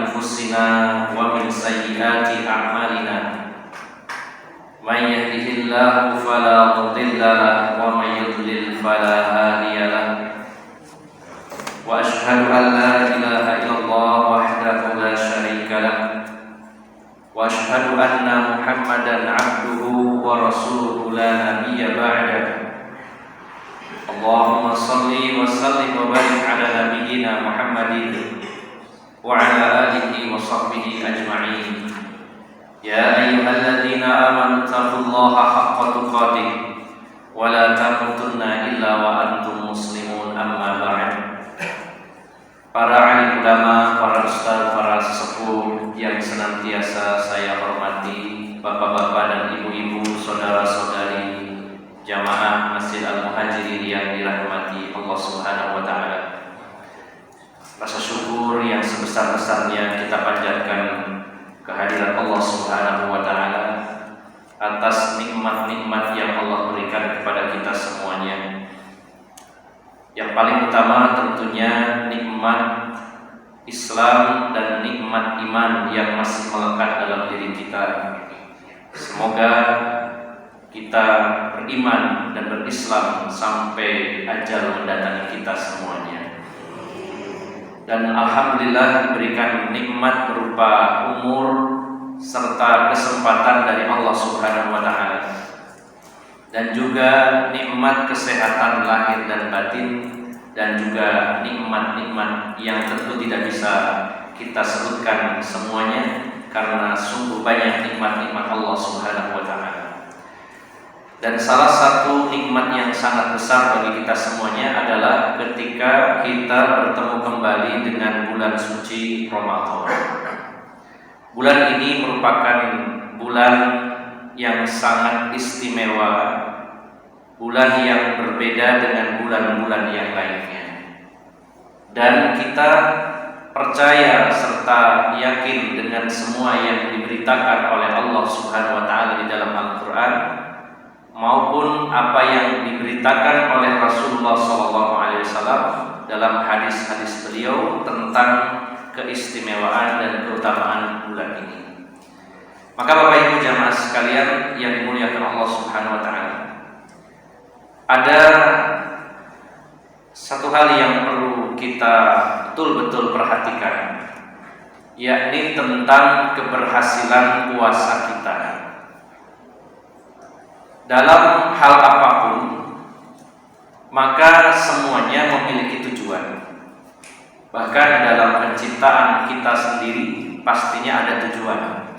أنفسنا ومن سيئات أعمالنا من يهده الله فلا مضل له ومن يضلل فلا هادي له وأشهد أن لا إله إلا الله وحده لا شريك له وأشهد أن محمدا عبده ورسوله لا نبي بعده اللهم صل وسلم وبارك على نبينا محمد وعلى آله وصحبه أجمعين يا أيها الذين آمنوا اتقوا الله حق تقاته ولا تموتن إلا وأنتم مسلمون أما بعد. Para alim ulama, para ustaz, para sesepuh yang senantiasa saya hormati, bapak-bapak dan ibu-ibu, saudara-saudari jamaah Masjid Al-Muhajirin yang dirahmati Allah Subhanahu wa taala. Rasa syukur yang sebesar-besarnya kita panjatkan kehadiran Allah Subhanahu wa taala atas nikmat-nikmat yang Allah berikan kepada kita semuanya. Yang paling utama tentunya nikmat Islam dan nikmat iman yang masih melekat dalam diri kita. Semoga kita beriman dan berislam sampai ajal mendatangi kita semuanya. Dan alhamdulillah diberikan nikmat berupa umur serta kesempatan dari Allah Subhanahu wa taala. Dan juga nikmat kesehatan lahir dan batin, dan juga nikmat-nikmat yang tentu tidak bisa kita sebutkan semuanya karena sungguh banyak nikmat-nikmat Allah Subhanahu wa taala. Dan salah satu nikmat yang sangat besar bagi kita semuanya adalah ketika kita bertemu kembali dengan bulan suci Ramadan. Bulan ini merupakan bulan yang sangat istimewa, bulan yang berbeda dengan bulan-bulan yang lainnya. Dan kita percaya serta yakin dengan semua yang diberitakan oleh Allah Subhanahu wa taala di dalam Al-Qur'an maupun apa yang diberitakan oleh Rasulullah SAW dalam hadis-hadis beliau tentang keistimewaan dan keutamaan bulan ini. Maka Bapak Ibu jamaah sekalian yang dimuliakan Allah Subhanahu wa taala, ada satu hal yang perlu kita betul-betul perhatikan, yakni tentang keberhasilan puasa kita. Dalam hal apapun, maka semuanya memiliki tujuan. Bahkan dalam penciptaan kita sendiri pastinya ada tujuan,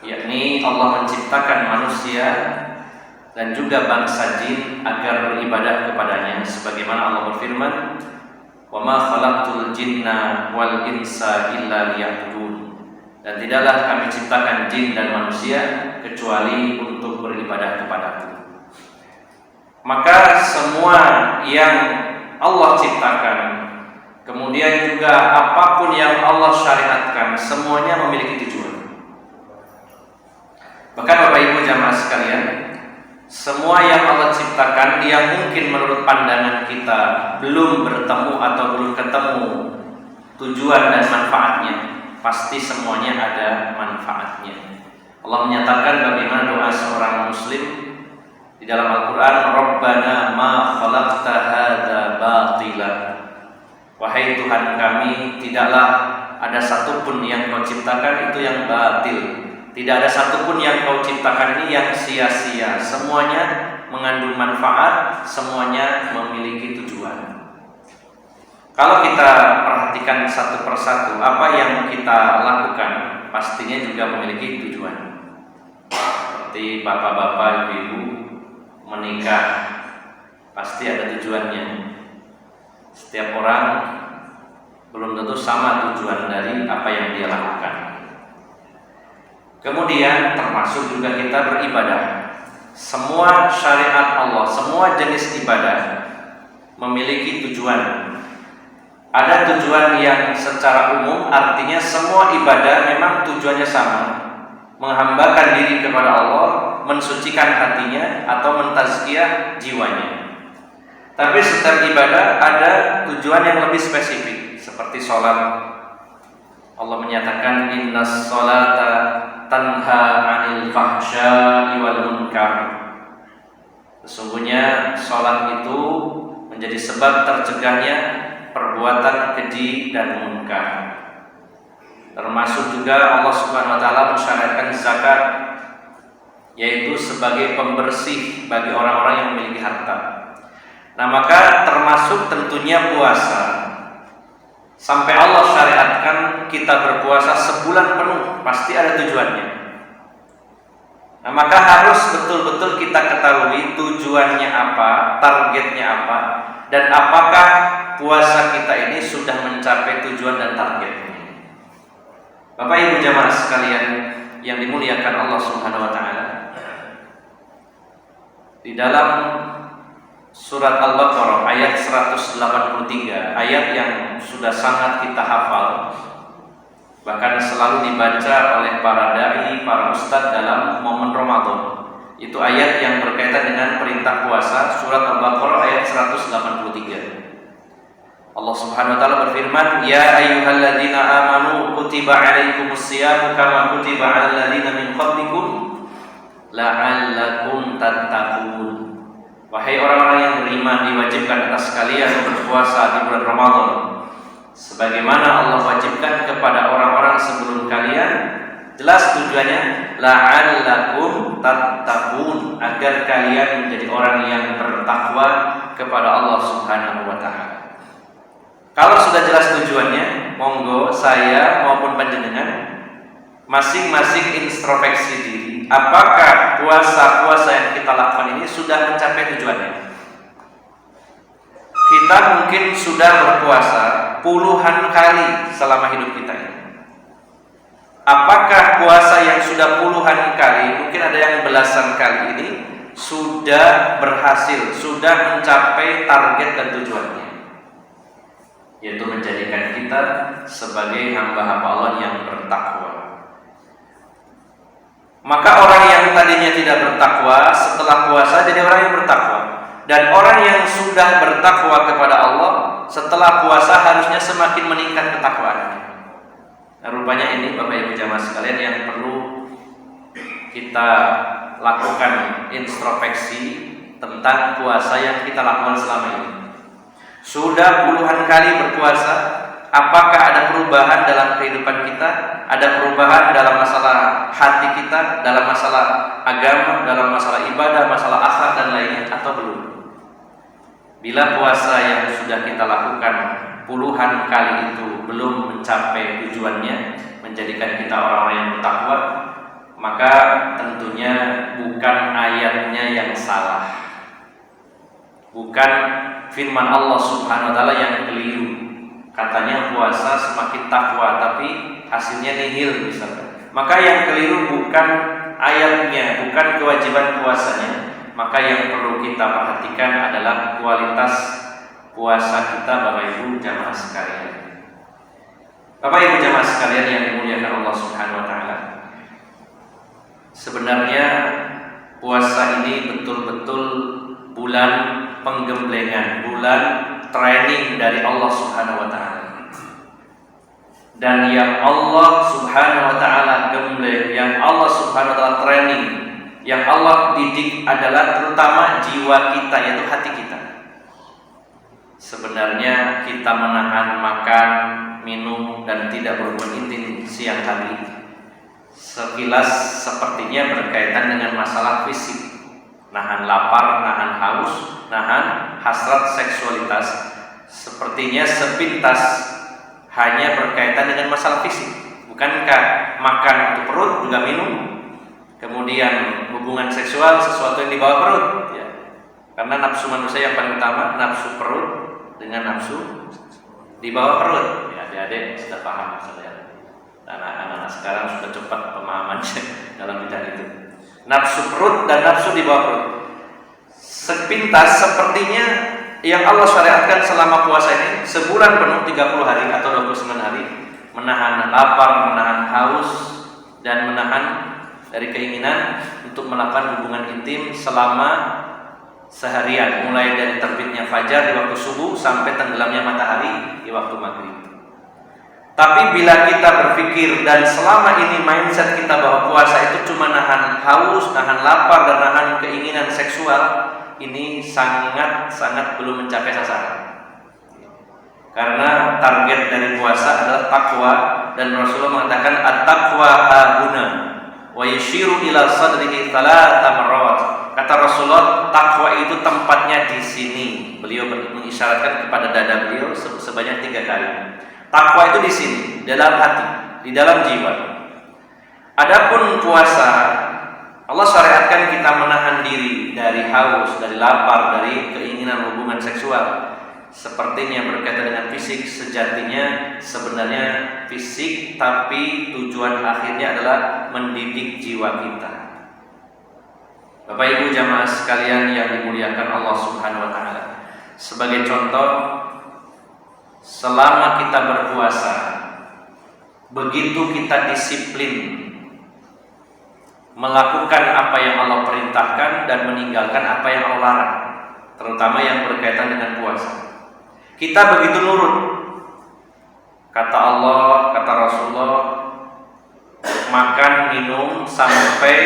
yakni Allah menciptakan manusia dan juga bangsa jin agar beribadah kepadanya, sebagaimana Allah berfirman, "Wa ma khalaqtul jinna wal insa illa liya'budun." Dan tidaklah kami ciptakan jin dan manusia kecuali untuk beribadah kepadaku. Maka semua yang Allah ciptakan, kemudian juga apapun yang Allah syariatkan, semuanya memiliki tujuan. Bahkan Bapak Ibu jamaah sekalian, semua yang Allah ciptakan yang mungkin menurut pandangan kita belum bertemu atau belum ketemu tujuan dan manfaatnya, pasti semuanya ada manfaatnya. Allah menyatakan bagaimana doa seorang muslim di dalam Al-Quran, Rabbana ma khalaqta hadza batila. Wahai Tuhan kami, tidaklah ada satupun yang kau ciptakan itu yang batil. Tidak ada satupun yang kau ciptakan ini yang sia-sia. Semuanya mengandung manfaat, semuanya memiliki tujuan. Kalau kita perhatikan satu persatu, apa yang kita lakukan pastinya juga memiliki tujuan. Seperti bapak-bapak, ibu-ibu menikah, pasti ada tujuannya. Setiap orang belum tentu sama tujuan dari apa yang dia lakukan. Kemudian termasuk juga kita beribadah. Semua syariat Allah, semua jenis ibadah memiliki tujuan. Ada tujuan yang secara umum, artinya semua ibadah memang tujuannya sama, menghambakan diri kepada Allah, mensucikan hatinya atau mentazkiyah jiwanya. Tapi setiap ibadah ada tujuan yang lebih spesifik, seperti sholat. Allah menyatakan innas salata tanha 'anil fahsya'i wal munkar. Sesungguhnya salat itu menjadi sebab tercegahnya perbuatan keji dan munkar. Termasuk juga Allah Subhanahu wa taala mensyariatkan zakat, yaitu sebagai pembersih bagi orang-orang yang memiliki harta. Nah, maka termasuk tentunya puasa. Sampai Allah syariatkan kita berpuasa sebulan penuh, pasti ada tujuannya. Nah, maka harus betul-betul kita ketahui tujuannya apa, targetnya apa, dan apakah puasa kita ini sudah mencapai tujuan dan targetnya. Bapak Ibu jamaah sekalian yang dimuliakan Allah Subhanahu wa taala, di dalam surat Al-Baqarah ayat 183, ayat yang sudah sangat kita hafal, bahkan selalu dibaca oleh para dai, para ustadz dalam momen Ramadan. Itu ayat yang berkaitan dengan perintah puasa, surat Al-Baqarah ayat 183. Allah Subhanahu wa taala berfirman, "Ya ayyuhalladzina amanu kutiba 'alaikumusyiyamu kama kutiba 'alal ladzina min qablikum la'allakum tattaqun." Wahai orang-orang yang beriman, diwajibkan atas kalian berpuasa di bulan Ramadan sebagaimana Allah wajibkan kepada orang-orang sebelum kalian. Jelas tujuannya, la'allakum tattaqun, agar kalian menjadi orang yang bertakwa kepada Allah Subhanahu wa taala. Kalau sudah jelas tujuannya, monggo saya maupun panjenengan masing-masing introspeksi diri. Apakah puasa-puasa yang kita lakukan ini sudah mencapai tujuannya? Kita mungkin sudah berpuasa puluhan kali selama hidup kita ini. Apakah puasa yang sudah puluhan kali, mungkin ada yang belasan kali ini, sudah berhasil, sudah mencapai target dan tujuannya? Yaitu menjadikan kita sebagai hamba-hamba Allah yang bertakwa. Maka orang yang tadinya tidak bertakwa setelah puasa jadi orang yang bertakwa. Dan orang yang sudah bertakwa kepada Allah setelah puasa harusnya semakin meningkat ketakwaannya. Nah, rupanya ini Bapak Ibu jamaah sekalian yang perlu kita lakukan introspeksi tentang puasa yang kita lakukan selama ini. Sudah puluhan kali berpuasa, apakah ada perubahan dalam kehidupan kita? Ada perubahan dalam masalah hati kita, dalam masalah agama, dalam masalah ibadah, masalah akhlak dan lainnya, atau belum? Bila puasa yang sudah kita lakukan puluhan kali itu belum mencapai tujuannya, menjadikan kita orang-orang yang bertakwa, maka tentunya bukan ayatnya yang salah, bukan firman Allah Subhanahu wa taala yang keliru. Katanya puasa semakin takwa, tapi hasilnya nihil misalnya. Maka yang keliru bukan ayatnya, bukan kewajiban puasanya. Maka yang perlu kita perhatikan adalah kualitas puasa kita, Bapak Ibu jamaah sekalian. Bapak Ibu jamaah sekalian yang dimuliakan Allah Subhanahu wa taala. Sebenarnya puasa ini betul-betul bulan penggemblengan, bulan training dari Allah Subhanahu wa taala. Dan yang Allah Subhanahu wa taala gembleng, yang Allah Subhanahu wa taala training, yang Allah didik adalah terutama jiwa kita, yaitu hati kita. Sebenarnya kita menahan makan, minum dan tidak berhubungan intim siang hari, sekilas sepertinya berkaitan dengan masalah fisik. Nahan lapar, nahan haus, nahan hasrat seksualitas, sepertinya sepintas hanya berkaitan dengan masalah fisik. Bukankah makan untuk perut juga minum? Kemudian hubungan seksual sesuatu yang dibawa perut, ya. Karena nafsu manusia yang paling utama nafsu perut dengan nafsu dibawa perut. Ya, adik-adik sudah paham maksudnya. Anak-anak sekarang sudah cepat pemahamannya dalam bidang itu. Nafsu perut dan nafsu di bawah perut. Sepintas sepertinya yang Allah syariatkan selama puasa ini sebulan penuh 30 hari atau 29 hari, menahan lapar, menahan haus, dan menahan dari keinginan untuk melakukan hubungan intim selama seharian, mulai dari terbitnya fajar di waktu subuh sampai tenggelamnya matahari di waktu maghrib. Tapi bila kita berpikir dan selama ini mindset kita bahwa puasa itu cuma nahan haus, nahan lapar, dan nahan keinginan seksual, ini sangat belum mencapai sasaran. Karena target dari puasa adalah takwa, dan Rasulullah mengatakan at-taqwa hahuna wa yushiru ila sadrihi thalatha marrat. Kata Rasulullah, takwa itu tempatnya di sini. Beliau mengisyaratkan kepada dada beliau sebanyak 3 kali. Takwa itu di sini, di dalam hati, di dalam jiwa. Adapun puasa, Allah syariatkan kita menahan diri dari haus, dari lapar, dari keinginan hubungan seksual. Sepertinya berkaitan dengan fisik, sejatinya sebenarnya fisik, tapi tujuan akhirnya adalah mendidik jiwa kita. Bapak Ibu jamaah sekalian yang dimuliakan Allah Subhanahu wa taala. Sebagai contoh, selama kita berpuasa, begitu kita disiplin melakukan apa yang Allah perintahkan dan meninggalkan apa yang Allah larang, terutama yang berkaitan dengan puasa, kita begitu nurut. Kata Allah, kata Rasulullah, makan, minum sampai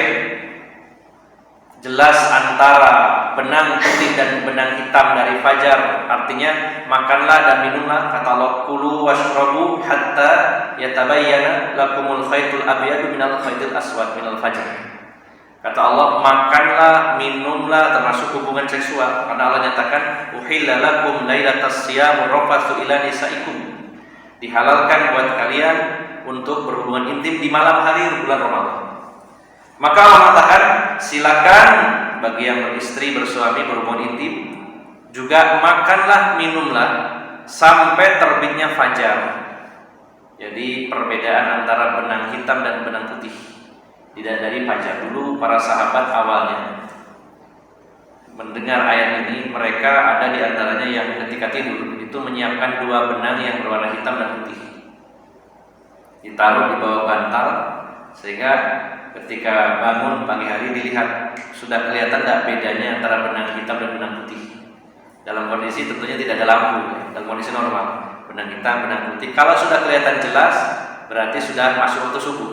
jelas antara benang putih dan benang hitam dari fajar. Artinya makanlah dan minumlah, kata Allah, kulu washrabu hatta yatabayyana lakumul khaytul abyadu minal khaytil aswad minal fajr. Kata Allah, makanlah, minumlah, termasuk hubungan seksual. Karena Allah nyatakan, uhilla lakum lailatas siyam rafatsu ila nisaikum. Dihalalkan buat kalian untuk berhubungan intim di malam hari bulan Ramadan. Maka Allah mengatakan, silakan bagi yang beristri, bersuami, berhubungan intim, juga makanlah, minumlah sampai terbitnya fajar. Jadi perbedaan antara benang hitam dan benang putih tidak dari fajar. Dulu para sahabat awalnya mendengar ayat ini, mereka ada di antaranya yang ketika tidur itu menyiapkan 2 benang yang berwarna hitam dan putih, ditaruh di bawah bantal, sehingga ketika bangun pagi hari dilihat sudah kelihatan tidak bedanya antara benang hitam dan benang putih. Dalam kondisi tentunya tidak ada lampu, dalam kondisi normal, benang hitam, benang putih. Kalau sudah kelihatan jelas, berarti sudah masuk waktu subuh.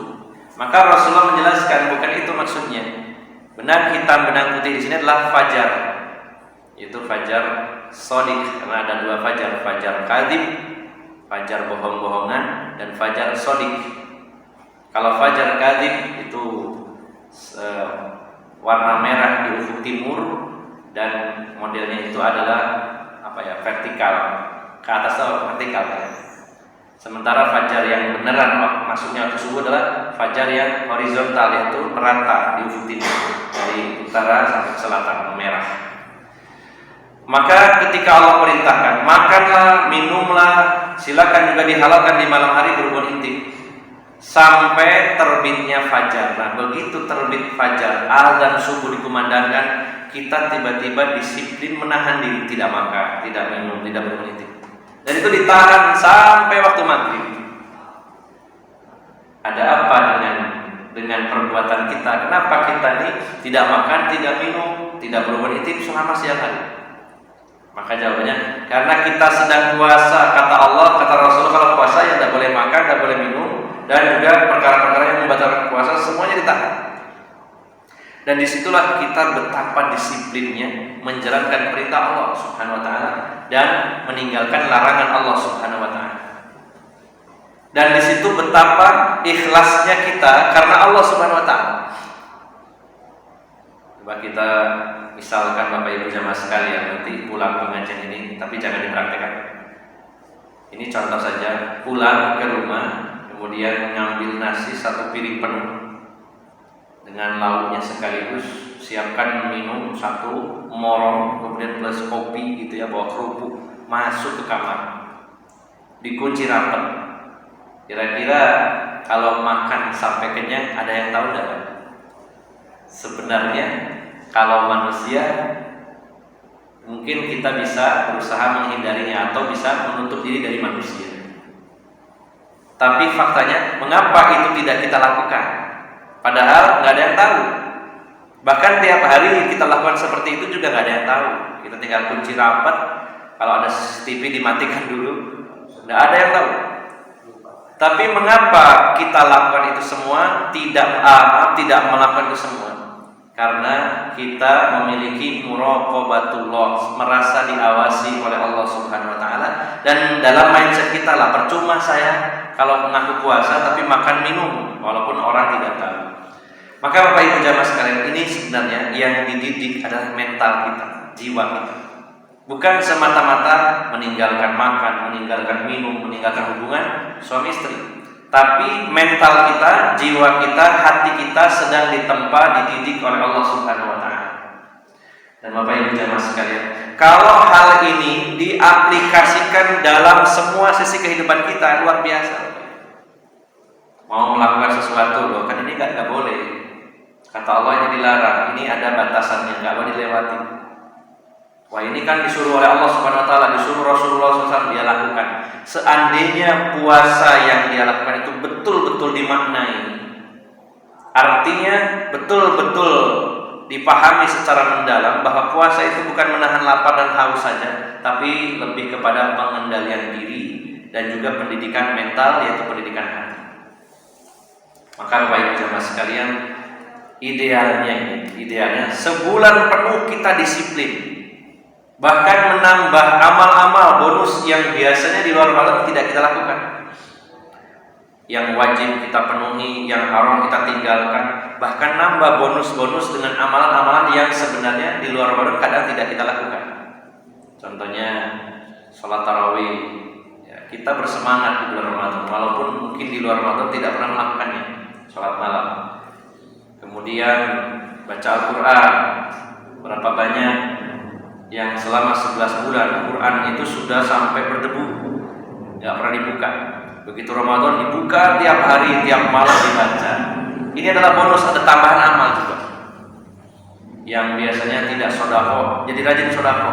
Maka Rasulullah menjelaskan bukan itu maksudnya. Benang hitam, benang putih di sini adalah fajar, yaitu fajar shodiq, karena ada 2 fajar, fajar kadhib, fajar bohong-bohongan, dan fajar shodiq. Kalau fajar kadhib itu warna merah di ufuk timur dan modelnya itu adalah vertikal ke atas atau vertikal ya. Sementara fajar yang beneran maksudnya waktu subuh adalah fajar yang horizontal, yaitu merata di ufuk timur dari utara sampai ke selatan, merah. Maka ketika Allah perintahkan makanlah, minumlah, silakan juga dihalalkan di malam hari berhubungan intim sampai terbitnya fajar. Nah, begitu terbit fajar, azan subuh dikumandangkan, kita tiba-tiba disiplin menahan diri, tidak makan, tidak minum, tidak berhubungan intim. Dan itu ditahan sampai waktu maghrib. Ada apa dengan perbuatan kita? Kenapa kita ini tidak makan, tidak minum, tidak berhubungan intim selama siang hari? Maka jawabannya, karena kita sedang puasa. Kata Allah, kata Rasulullah, kalau puasa ya tidak boleh makan, tidak boleh minum, dan juga perkara-perkara yang membatalkan puasa semuanya ditahan. Dan disitulah kita betapa disiplinnya menjalankan perintah Allah Subhanahu wa taala dan meninggalkan larangan Allah Subhanahu wa taala. Dan disitu betapa ikhlasnya kita karena Allah Subhanahu wa taala. Coba kita misalkan Bapak Ibu jamaah sekalian nanti pulang pengajian ini, tapi jangan dipraktekkan. Ini contoh saja, pulang ke rumah kemudian mengambil nasi 1 piring penuh dengan lauknya sekaligus, siapkan minum 1 morong, kemudian plus kopi gitu ya, bawa kerupuk, masuk ke kamar, dikunci rapat. Kira-kira kalau makan sampai kenyang, ada yang tahu enggak? Sebenarnya kalau manusia mungkin kita bisa berusaha menghindarinya atau bisa menutup diri dari manusia. Tapi faktanya, mengapa itu tidak kita lakukan? Padahal nggak ada yang tahu. Bahkan tiap hari kita lakukan seperti itu juga nggak ada yang tahu. Kita tinggal kunci rapat. Kalau ada CCTV dimatikan dulu, nggak ada yang tahu. Tapi mengapa kita lakukan itu semua, tidak melakukan itu semua? Karena kita memiliki muraqabatullah, merasa diawasi oleh Allah Subhanahu wa taala, dan dalam mindset kita lah, percuma saya kalau mengaku puasa tapi makan minum walaupun orang tidak tahu. Maka Bapak Ibu jamaah sekalian, ini sebenarnya yang dididik adalah mental kita, jiwa kita. Bukan semata-mata meninggalkan makan, meninggalkan minum, meninggalkan hubungan suami istri. Tapi mental kita, jiwa kita, hati kita sedang ditempa, dididik oleh Allah Subhanahu wa taala. Dan Bapak Ibu jamaah sekalian, kalau hal ini diaplikasikan dalam semua sisi kehidupan kita, luar biasa. Mau melakukan sesuatu loh, kan ini enggak boleh. Kata Allah ini dilarang, ini ada batasannya, enggak boleh dilewati. Wah, ini kan disuruh oleh Allah Subhanahu wa taala, disuruh Rasulullah SAW dia lakukan. Seandainya puasa yang dia lakukan itu betul-betul dimaknai, artinya betul-betul dipahami secara mendalam bahwa puasa itu bukan menahan lapar dan haus saja, tapi lebih kepada pengendalian diri dan juga pendidikan mental, yaitu pendidikan hati. Maka Bapak Ibu jamaah sekalian, idealnya sebulan penuh kita disiplin, bahkan menambah amal-amal bonus yang biasanya di luar Ramadan tidak kita lakukan. Yang wajib kita penuhi, yang haram kita tinggalkan, bahkan nambah bonus-bonus dengan amalan-amalan yang sebenarnya di luar Ramadan kadang tidak kita lakukan. Contohnya sholat tarawih, ya, kita bersemangat di bulan Ramadan walaupun mungkin di luar Ramadan tidak pernah melakukannya. Sholat malam, kemudian baca Al-Quran, berapa banyak yang selama 11 bulan Quran itu sudah sampai berdebu, tidak pernah dibuka. Begitu Ramadan dibuka tiap hari, tiap malam dibaca. Ini adalah bonus, ada tambahan amal juga. Yang biasanya tidak sodako, jadi rajin sodako.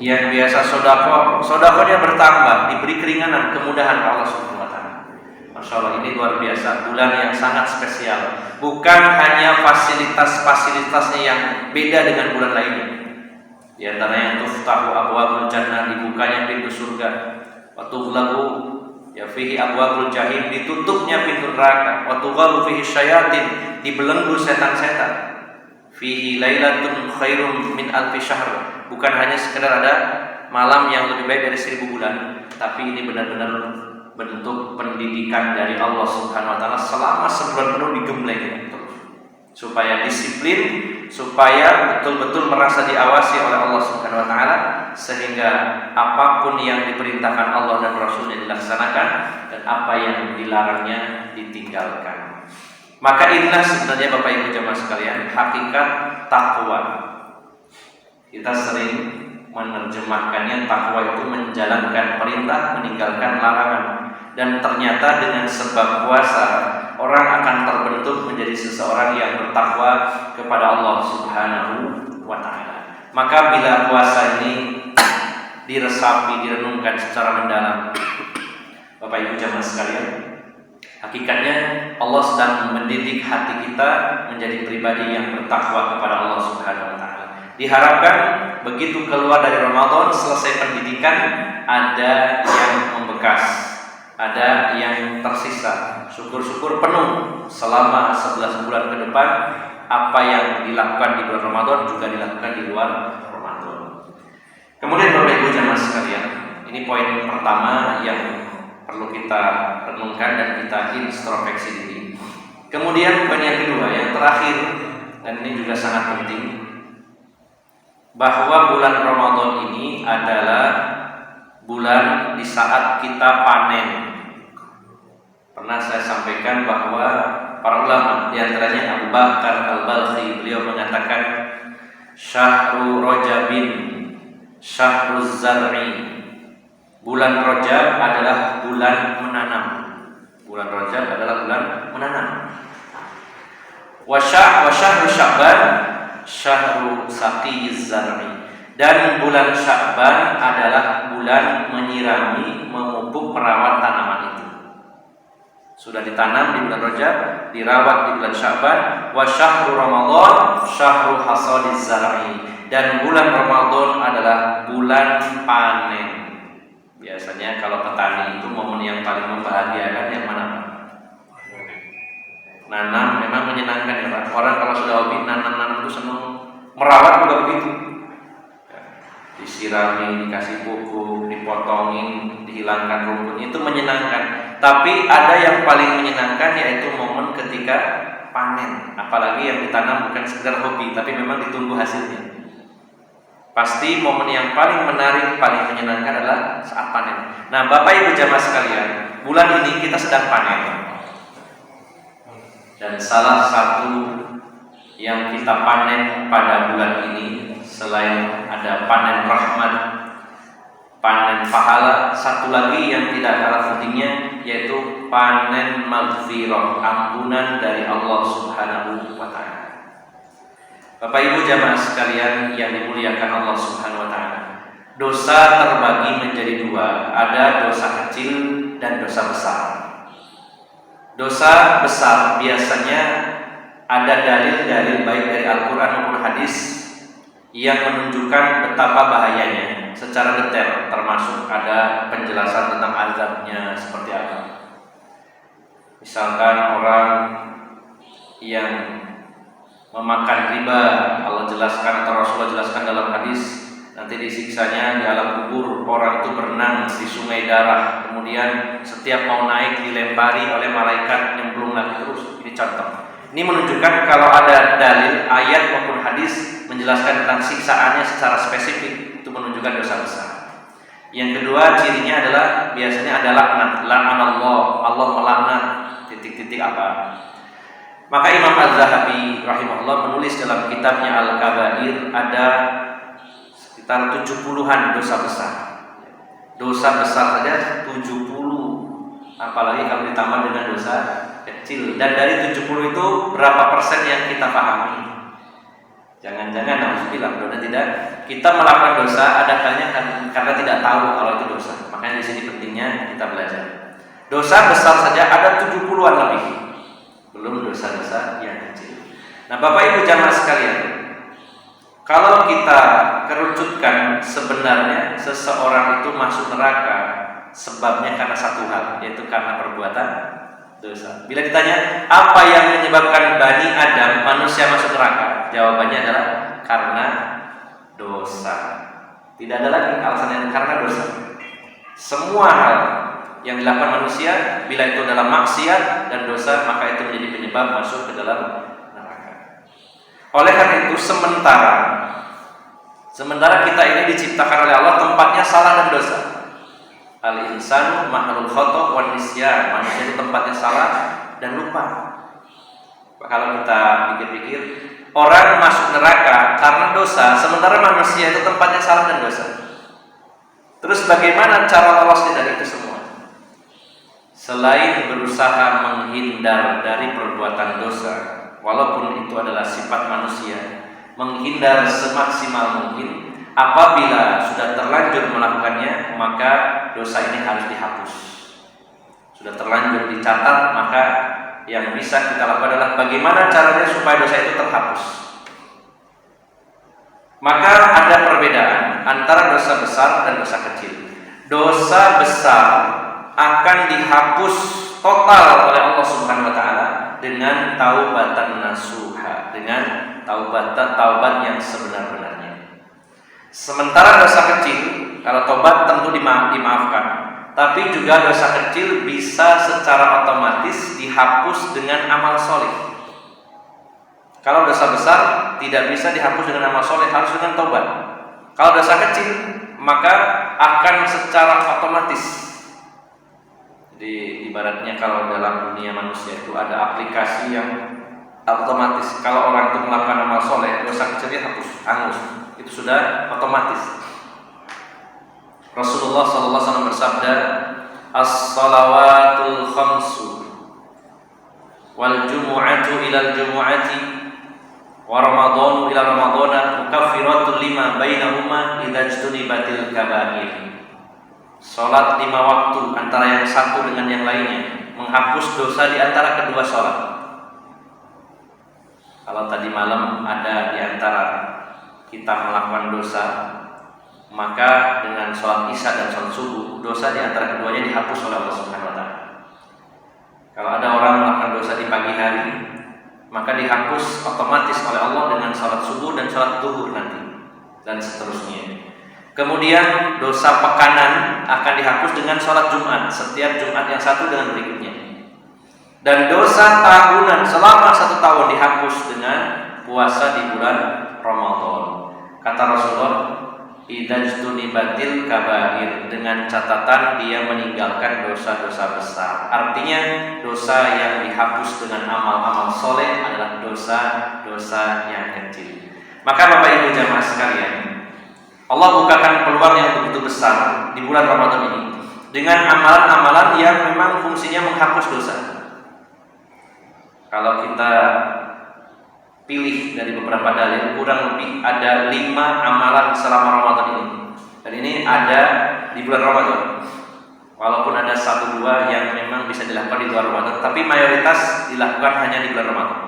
Yang biasa sodako, sodakonya bertambah, diberi keringanan, kemudahan Allah Subhanahu wa taala. Masya Allah, ini luar biasa, bulan yang sangat spesial. Bukan hanya fasilitas-fasilitasnya yang beda dengan bulan lainnya. Di antaranya tuftahu abwabul jannah, dibukanya pintu surga. Wa tughlaqu ya fihi abwabul jahim, ditutupnya pintu neraka. Wa tughalu fihi syayatin, dibelenggu setan-setan. Fihi lailatun khairum min alfi syahr, bukan hanya sekedar ada malam yang lebih baik dari 1000 bulan, tapi ini benar-benar bentuk pendidikan dari Allah Subhanahu wa taala selama sebulan penuh digembleng terus, supaya disiplin, supaya betul-betul merasa diawasi oleh Allah Subhanahu wa taala, sehingga apapun yang diperintahkan Allah dan Rasulnya dilaksanakan dan apa yang dilarangnya ditinggalkan. Maka inilah sebenarnya Bapak Ibu jamaah sekalian hakikat takwa. Kita sering menerjemahkannya takwa itu menjalankan perintah, meninggalkan larangan. Dan ternyata dengan sebab puasa orang akan terbentuk menjadi seseorang yang bertakwa kepada Allah Subhanahu wa taala. Maka bila puasa ini diresapi, direnungkan secara mendalam, Bapak Ibu jamaah sekalian, hakikatnya Allah sedang mendidik hati kita menjadi pribadi yang bertakwa kepada Allah Subhanahu wa taala. Diharapkan begitu keluar dari Ramadan, selesai pendidikan, ada yang membekas, ada yang tersisa. Syukur-syukur penuh selama 11 bulan ke depan, apa yang dilakukan di bulan Ramadan juga dilakukan di luar Ramadan. Kemudian Bapak Ibu jamaah sekalian, ini poin pertama yang perlu kita renungkan dan kita introspeksi diri. Kemudian poin yang kedua, yang terakhir, dan ini juga sangat penting, bahwa bulan Ramadan ini adalah bulan di saat kita panen. Pernah saya sampaikan bahwa para ulama, di antaranya Abu Bakar Al-Balkhi, beliau mengatakan Syahrul Rajabin Syahruz Zar'i. Bulan Rajab adalah bulan menanam. Bulan Rajab adalah bulan menanam. Wa syahrul Sya'ban syahrul saqiyiz zar'i. Dan bulan Sya'ban adalah bulan menyirami, memupuk, merawat tanaman itu. Sudah ditanam di bulan Rajab, dirawat di bulan Sya'ban. Wa syahrul Ramadan syahrul hasadiz zar'i. Dan bulan Ramadan adalah bulan panen. Biasanya kalau petani itu momen yang paling membahagiakan yang mana? Nanam memang menyenangkan ya Pak. Orang kalau sudah hobi nanam-nanam itu senang, merawat juga begitu. Disirami, dikasih pupuk, dipotongin, dihilangkan rumput, itu menyenangkan. Tapi ada yang paling menyenangkan yaitu momen ketika panen. Apalagi yang ditanam bukan sekedar hobi, tapi memang ditunggu hasilnya. Pasti momen yang paling menarik, paling menyenangkan adalah saat panen. Nah, Bapak Ibu jamaah sekalian, bulan ini kita sedang panen. Dan salah satu yang kita panen pada bulan ini, selain ada panen rahmat, panen pahala, satu lagi yang tidak kalah pentingnya yaitu panen maghfirah, ampunan dari Allah Subhanahu wa taala. Bapak Ibu jamaah sekalian yang dimuliakan Allah Subhanahu wa taala. Dosa terbagi menjadi dua, ada dosa kecil dan dosa besar. Dosa besar biasanya ada dalil-dalil baik dari Al-Qur'an maupun hadis yang menunjukkan betapa bahayanya secara detail, termasuk ada penjelasan tentang azabnya seperti apa. Misalkan orang yang memakan riba, Allah jelaskan atau Rasulullah jelaskan dalam hadis, nanti disiksanya di alam kubur. Orang itu berenang di sungai darah, kemudian setiap mau naik dilempari oleh malaikat nyemplung lagi terus. Ini contoh. Ini menunjukkan kalau ada dalil ayat maupun hadis menjelaskan tentang siksaannya secara spesifik, itu menunjukkan dosa besar. Yang kedua cirinya adalah biasanya ada laknat, la'anallah, Allah melaknat titik-titik apa. Maka Imam Az-Zahabi rahimahullah menulis dalam kitabnya Al-Kabair ada sekitar 70-an dosa besar. Dosa besar saja 70, apalagi kalau ditambah dengan dosa kecil. Dan dari 70 itu berapa persen yang kita pahami? Jangan-jangan alhamdulillah mudah tidak kita melakukan dosa ada kalanya karena tidak tahu kalau itu dosa. Makanya di sini pentingnya kita belajar. Dosa besar saja ada 70-an lebih. Belum dosa-dosa yang kecil. Nah, Bapak Ibu jamaah sekalian, kalau kita kerucutkan sebenarnya seseorang itu masuk neraka sebabnya karena satu hal, yaitu karena perbuatan dosa. Bila ditanya apa yang menyebabkan Bani Adam manusia masuk neraka, jawabannya adalah karena dosa. Tidak ada lagi alasan yang karena dosa. Semua hal yang dilakukan manusia, bila itu dalam maksiat dan dosa, maka itu menjadi penyebab masuk ke dalam neraka. Oleh karena itu, sementara kita ini diciptakan oleh Allah tempatnya salah dan dosa. Al-insanu mahlul khata' wan nisyan. Manusia itu tempatnya salah dan lupa. Kalau kita pikir-pikir, orang masuk neraka karena dosa, sementara manusia itu tempatnya salah dan dosa. Terus bagaimana cara lolosnya dari itu semua? Selain berusaha menghindar dari perbuatan dosa, walaupun itu adalah sifat manusia, menghindar semaksimal mungkin. Apabila sudah terlanjur melakukannya, maka dosa ini harus dihapus. Sudah terlanjur dicatat, maka yang bisa kita lakukan adalah bagaimana caranya supaya dosa itu terhapus. Maka ada perbedaan antara dosa besar dan dosa kecil. Dosa besar akan dihapus total oleh Allah Subhanahu wa taala dengan taubatan nasuha, dengan taubat yang sebenar-benarnya. Sementara dosa kecil, kalau tobat tentu dimaafkan, tapi juga dosa kecil bisa secara otomatis dihapus dengan amal soleh. Kalau dosa besar tidak bisa dihapus dengan amal soleh, harus dengan tobat. Kalau dosa kecil, maka akan secara otomatis. Jadi ibaratnya kalau dalam dunia manusia itu ada aplikasi yang otomatis. Kalau orang itu melakukan amal soleh, dosa kecilnya hapus, hangus. Itu sudah otomatis. Rasulullah SAW bersabda, as-salawatul khamsu wal jumu'atu ilal jumu'ati wa ramadhanu ila ramadhana mukaffiratun lima bainahuma idza ijtunibatil kaba'ir. Salat 5 waktu antara yang satu dengan yang lainnya menghapus dosa di antara kedua salat. Kalau tadi malam ada di antara kita melakukan dosa, maka dengan sholat isya dan sholat subuh, dosa di antara keduanya dihapus oleh Allah Subhanahu wa taala. Kalau ada orang melakukan dosa di pagi hari, maka dihapus otomatis oleh Allah dengan sholat subuh dan sholat zuhur nanti, dan seterusnya. Kemudian dosa pekanan akan dihapus dengan sholat Jumat, setiap Jumat yang satu dengan berikutnya. Dan dosa tahunan selama 1 tahun dihapus dengan puasa di bulan Ramadan. Kata Rasulullah, idajtunibatil kabair, dengan catatan dia meninggalkan dosa-dosa besar. Artinya dosa yang dihapus dengan amal-amal soleh adalah dosa-dosa yang kecil. Maka Bapak Ibu jamaah sekalian, Allah bukakan peluang yang begitu besar di bulan Ramadan ini dengan amalan-amalan yang memang fungsinya menghapus dosa. Kalau kita pilih dari beberapa dalil, kurang lebih ada 5 amalan selama Ramadan ini. Dan ini ada di bulan Ramadan. Walaupun ada 1-2 yang memang bisa dilakukan di luar Ramadan, tapi mayoritas dilakukan hanya di bulan Ramadan.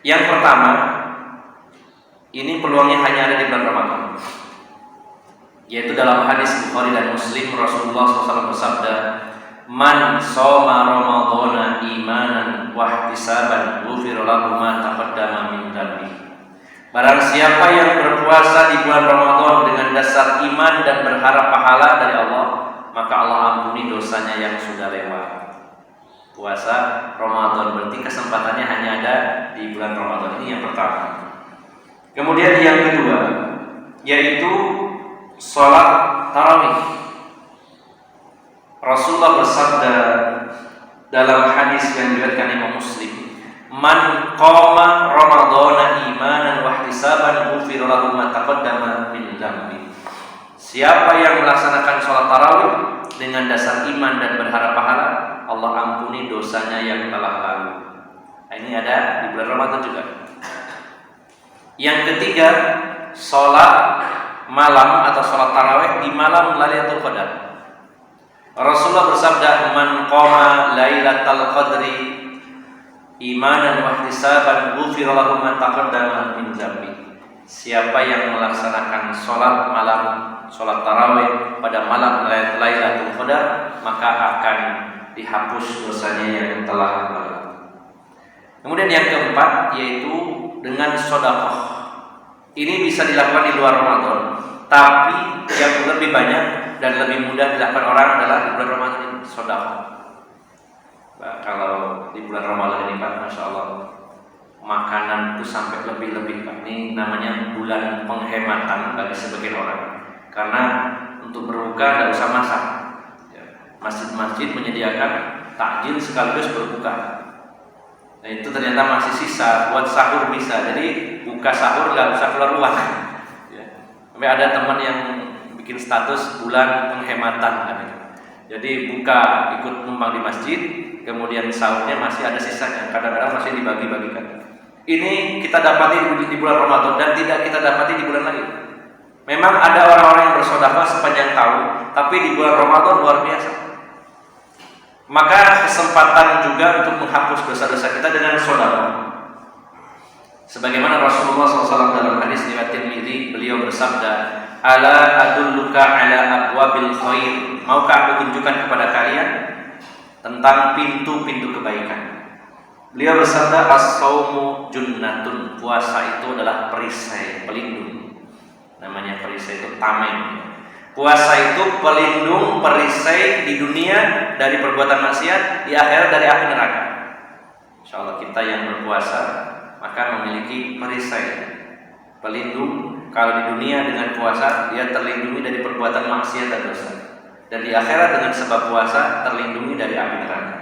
Yang pertama, ini peluangnya hanya ada di bulan Ramadan, yaitu dalam hadis Bukhari dan Muslim, Rasulullah SAW bersabda, man shoma ramadhana imanan wa ihtisaban ghufira lahu ma taqaddama min dhanbi. Barang siapa yang berpuasa di bulan Ramadan dengan dasar iman dan berharap pahala dari Allah, maka Allah ampuni dosanya yang sudah lewat. Puasa Ramadan berarti kesempatannya hanya ada di bulan Ramadan. Ini yang pertama. Kemudian yang kedua, yaitu sholat tarawih. Rasulullah bersabda dalam hadis yang diriwayatkan Imam Muslim, man qama ramadhana imanan wa ihtisaban ghufira lahu ma taqaddama min dhanbi. Siapa yang melaksanakan sholat tarawih dengan dasar iman dan berharap pahala, Allah ampuni dosanya yang telah lalu. Ini ada di bulan Ramadan juga. Yang ketiga, sholat malam atau sholat tarawih di malam Lailatul Qadar. Rasulullah bersabda, man qama lailatal qadri imanan wa ihtisaban ghufira lahu ma taqaddama min dzambi. Siapa yang melaksanakan sholat malam, sholat tarawih pada malam Lailatul Qadar, maka akan dihapus dosanya yang telah lalu. Kemudian yang keempat, yaitu dengan sedekah. Ini bisa dilakukan di luar Ramadan, tapi yang lebih banyak dan lebih mudah dilakukan orang adalah di bulan Ramadan ini, sedekah. Kalau di bulan Ramadan ini Pak, Masya Allah, makanan itu sampai lebih-lebih Pak. Ini namanya bulan penghematan bagi sebagian orang. Karena untuk berbuka tidak usah masak. Masjid-masjid menyediakan takjil sekaligus berbuka. Nah itu ternyata masih sisa buat sahur bisa. Jadi buka sahur nggak usah keluar rumah. Sampai ada teman yang bikin status bulan penghematan. Jadi buka ikut numpang di masjid, kemudian sahurnya masih ada sisanya. Kadang-kadang masih dibagi-bagikan. Ini kita dapati di bulan Ramadan dan tidak kita dapati di bulan lain. Memang ada orang-orang yang bersedekah sepanjang tahun, tapi di bulan Ramadan luar biasa. Maka kesempatan juga untuk menghapus dosa-dosa kita dengan sedekah. Sebagaimana Rasulullah SAW dalam hadis riwayat Tirmidzi, beliau bersabda, ala adulluka ala abwabil khair. Maukah aku tunjukkan kepada kalian tentang pintu-pintu kebaikan? Beliau bersabda, as-saumu junnatun. Puasa itu adalah perisai, pelindung. Namanya perisai itu tameng. Puasa itu pelindung, perisai di dunia dari perbuatan maksiat, di akhirat dari api neraka. Insyaallah kita yang berpuasa maka memiliki perisai, pelindung. Kalau di dunia dengan puasa dia terlindungi dari perbuatan maksiat dan dosa, dan di akhirat dengan sebab puasa terlindungi dari api neraka.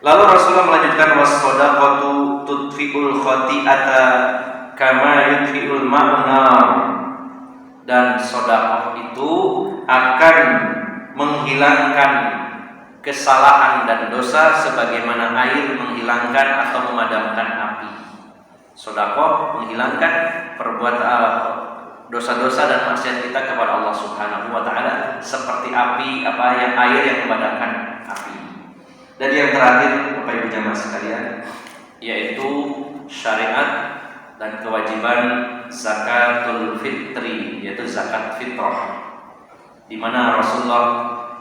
Lalu Rasulullah melanjutkan, was-shadaqatu tudfi'ul khati'ata kama yudfi'ul ma'un nar. Dan sedekah itu akan menghilangkan kesalahan dan dosa sebagaimana air menghilangkan atau memadamkan api. Sedekah menghilangkan perbuatan dosa-dosa dan maksiat kita kepada Allah Subhanahu wa taala seperti api air yang memadamkan api. Dan yang terakhir Bapak Ibu jamaah sekalian, yaitu syariat dan kewajiban zakatul fitri, yaitu zakat fitrah, di mana Rasulullah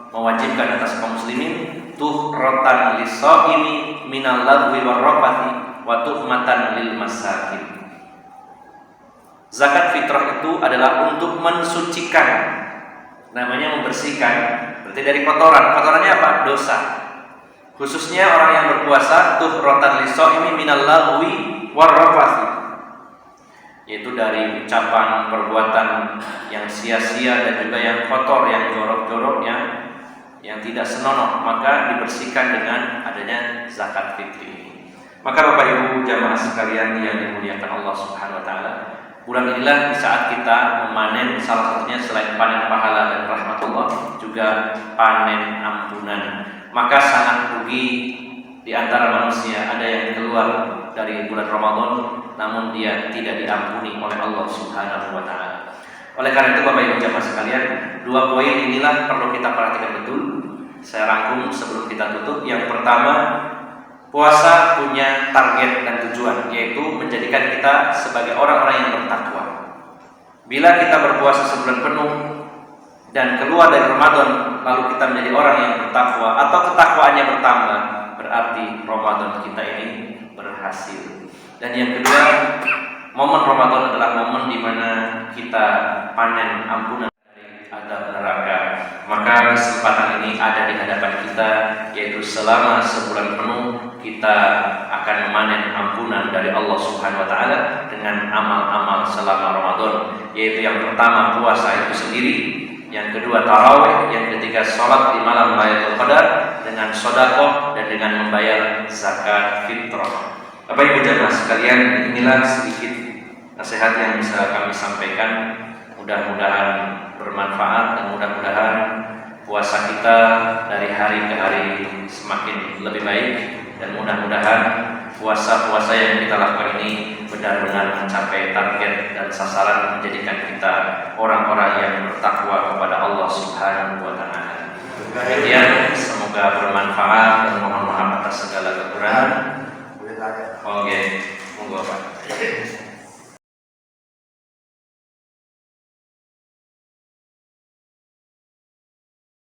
mewajibkan atas kaum muslimin tuhratan lis-shaimi minal lagwi warrafathi wa tuhmatan lil masakin. Zakat fitrah itu adalah untuk mensucikan, namanya membersihkan, berarti dari kotoran. Kotorannya apa? Dosa. Khususnya orang yang berpuasa, tuhratan lis-shaimi minal lagwi warrafathi, yaitu dari ucapan, perbuatan yang sia-sia dan juga yang kotor, yang jorok-jorok, yang tidak senonoh, maka dibersihkan dengan adanya zakat fitri. Maka Bapak Ibu jamaah sekalian yang dimuliakan Allah Subhanahu wa taala, bulan inilah di saat kita memanen, salah satunya selain panen pahala dan rahmatullah, juga panen ampunan. Maka sangat rugi di antara manusia ada yang keluar dari bulan Ramadan namun dia tidak diampuni oleh Allah Subhanahu wa taala. Oleh karena itu Bapak Ibu jamaah sekalian, dua poin inilah perlu kita perhatikan betul. Saya rangkum sebelum kita tutup. Yang pertama, puasa punya target dan tujuan, yaitu menjadikan kita sebagai orang-orang yang bertakwa. Bila kita berpuasa sebulan penuh dan keluar dari Ramadan lalu kita menjadi orang yang bertakwa atau ketakwaannya bertambah, berarti Ramadan kita ini berhasil. Dan yang kedua, momen Ramadan adalah momen di mana kita panen ampunan dari azab neraka. Maka kesempatan ini ada di hadapan kita, yaitu selama sebulan penuh kita akan memanen ampunan dari Allah Subhanahu wa taala dengan amal-amal selama Ramadan, yaitu yang pertama puasa itu sendiri, yang kedua tarawih, yang ketiga sholat di malam Lailatul Qadar dengan sedekah dan dengan membayar zakat fitrah. Bapak Ibu jamaah sekalian, inilah sedikit nasihat yang bisa kami sampaikan. Mudah-mudahan bermanfaat dan mudah-mudahan puasa kita dari hari ke hari semakin lebih baik, dan mudah-mudahan puasa-puasa yang kita lakukan ini benar-benar mencapai target dan sasaran, menjadikan kita orang-orang yang bertakwa kepada Allah Subhanahu wa taala. Demikian, semoga bermanfaat dan mohon maaf atas segala kekurangan. Oke, monggo Pak.